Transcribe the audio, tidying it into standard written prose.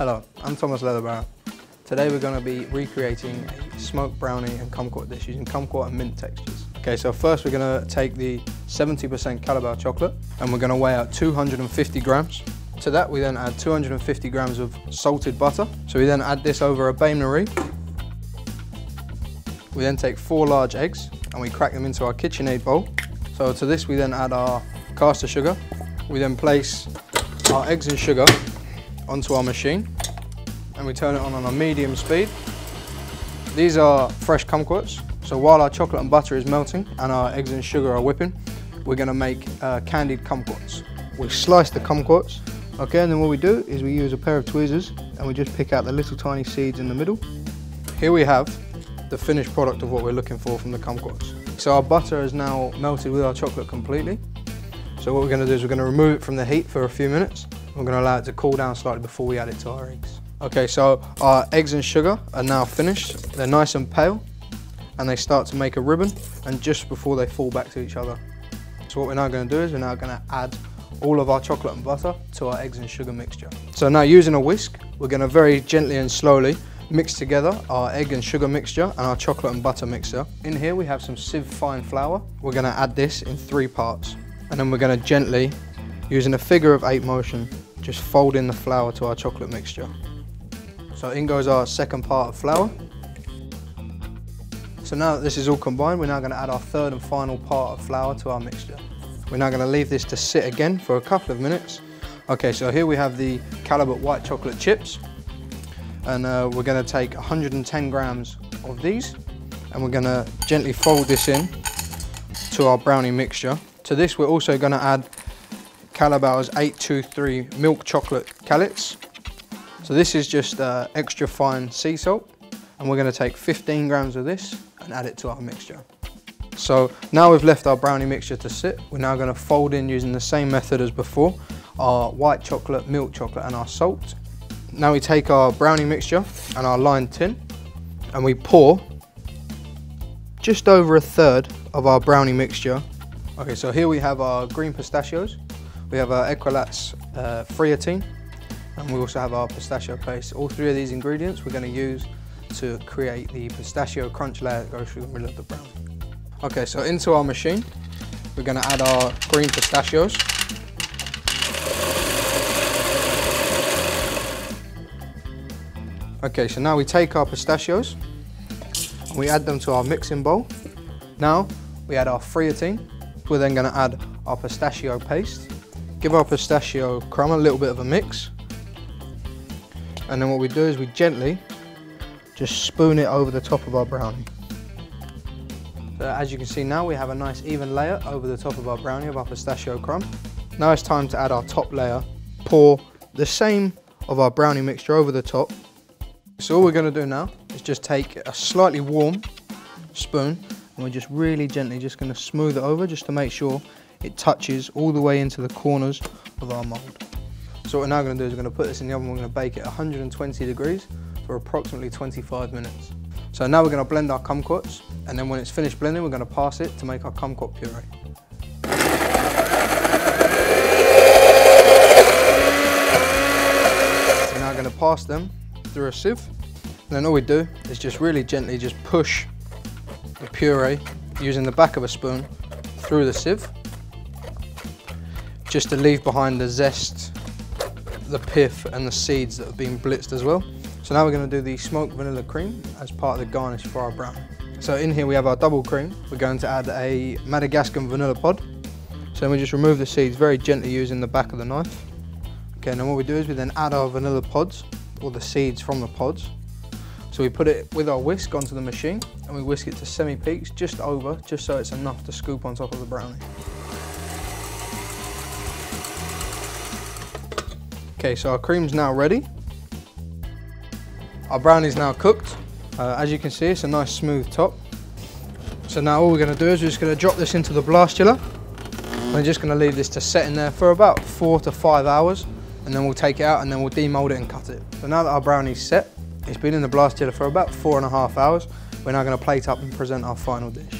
Hello, I'm Thomas Leatherbarrow. Today we're going to be recreating a smoked brownie and kumquat dish using kumquat and mint textures. Okay, so first we're going to take the 70% Callebaut chocolate and we're going to weigh out 250 grams. To that we then add 250 grams of salted butter. So we then add this over a bain-marie. We then take 4 large eggs and we crack them into our KitchenAid bowl. So to this we then add our caster sugar. We then place our eggs and sugar onto our machine and we turn it on a medium speed. These are fresh kumquats, so while our chocolate and butter is melting and our eggs and sugar are whipping, we're going to make candied kumquats. We slice the kumquats, okay, and then what we do is we use a pair of tweezers and we just pick out the little tiny seeds in the middle. Here we have the finished product of what we're looking for from the kumquats. So our butter is now melted with our chocolate completely. So what we're going to do is we're going to remove it from the heat for a few minutes. We're going to allow it to cool down slightly before we add it to our eggs. Okay, so our eggs and sugar are now finished. They're nice and pale and they start to make a ribbon and just before they fall back to each other. So what we're now going to do is we're now going to add all of our chocolate and butter to our eggs and sugar mixture. So now using a whisk, we're going to very gently and slowly mix together our egg and sugar mixture and our chocolate and butter mixture. In here we have some sieve fine flour. We're going to add this in 3 parts and then we're going to gently, using a figure of 8 motion, just fold in the flour to our chocolate mixture. So in goes our second part of flour. So now that this is all combined, we're now going to add our third and final part of flour to our mixture. We're now going to leave this to sit again for a couple of minutes. Okay, so here we have the Callebaut white chocolate chips. And we're going to take 110 grams of these and we're going to gently fold this in to our brownie mixture. To this we're also going to add Callebaut's 823 milk chocolate callets. So this is just extra fine sea salt and we're going to take 15 grams of this and add it to our mixture. So now we've left our brownie mixture to sit, we're now going to fold in using the same method as before, our white chocolate, milk chocolate and our salt. Now we take our brownie mixture and our lined tin and we pour just over a third of our brownie mixture. Okay, so here we have our green pistachios, we have our Equilat's Friatine, and we also have our pistachio paste. All 3 of these ingredients we're going to use to create the pistachio crunch layer that goes through the middle of the brownie. Okay, so into our machine we're going to add our green pistachios. Okay, so now we take our pistachios and we add them to our mixing bowl. Now we add our Friatine. We're then going to add our pistachio paste. Give our pistachio crumb a little bit of a mix. And then what we do is we gently just spoon it over the top of our brownie. So as you can see now we have a nice even layer over the top of our brownie of our pistachio crumb. Now it's time to add our top layer. Pour the same of our brownie mixture over the top. So all we're going to do now is just take a slightly warm spoon and we're just really gently just going to smooth it over just to make sure it touches all the way into the corners of our mould. So what we're now going to do is we're going to put this in the oven, we're going to bake it 120 degrees for approximately 25 minutes. So now we're going to blend our kumquats and then when it's finished blending we're going to pass it to make our kumquat puree. So now we're going to pass them through a sieve and then all we do is just really gently just push the puree using the back of a spoon through the sieve just to leave behind the zest, the pith and the seeds that have been blitzed as well. So now we're going to do the smoked vanilla cream as part of the garnish for our brownie. So in here we have our double cream. We're going to add a Madagascan vanilla pod. So then we just remove the seeds very gently using the back of the knife. Okay, and then what we do is we then add our vanilla pods, or the seeds from the pods. So we put it with our whisk onto the machine and we whisk it to semi-peaks just over, just so it's enough to scoop on top of the brownie. Okay, so our cream's now ready. Our brownie's now cooked. As you can see, it's a nice smooth top. So now all we're going to do is we're just going to drop this into the blast chiller. We're just going to leave this to set in there for about 4 to 5 hours and then we'll take it out and then we'll demold it and cut it. So now that our brownie's set, it's been in the blast chiller for about 4.5 hours. We're now going to plate up and present our final dish.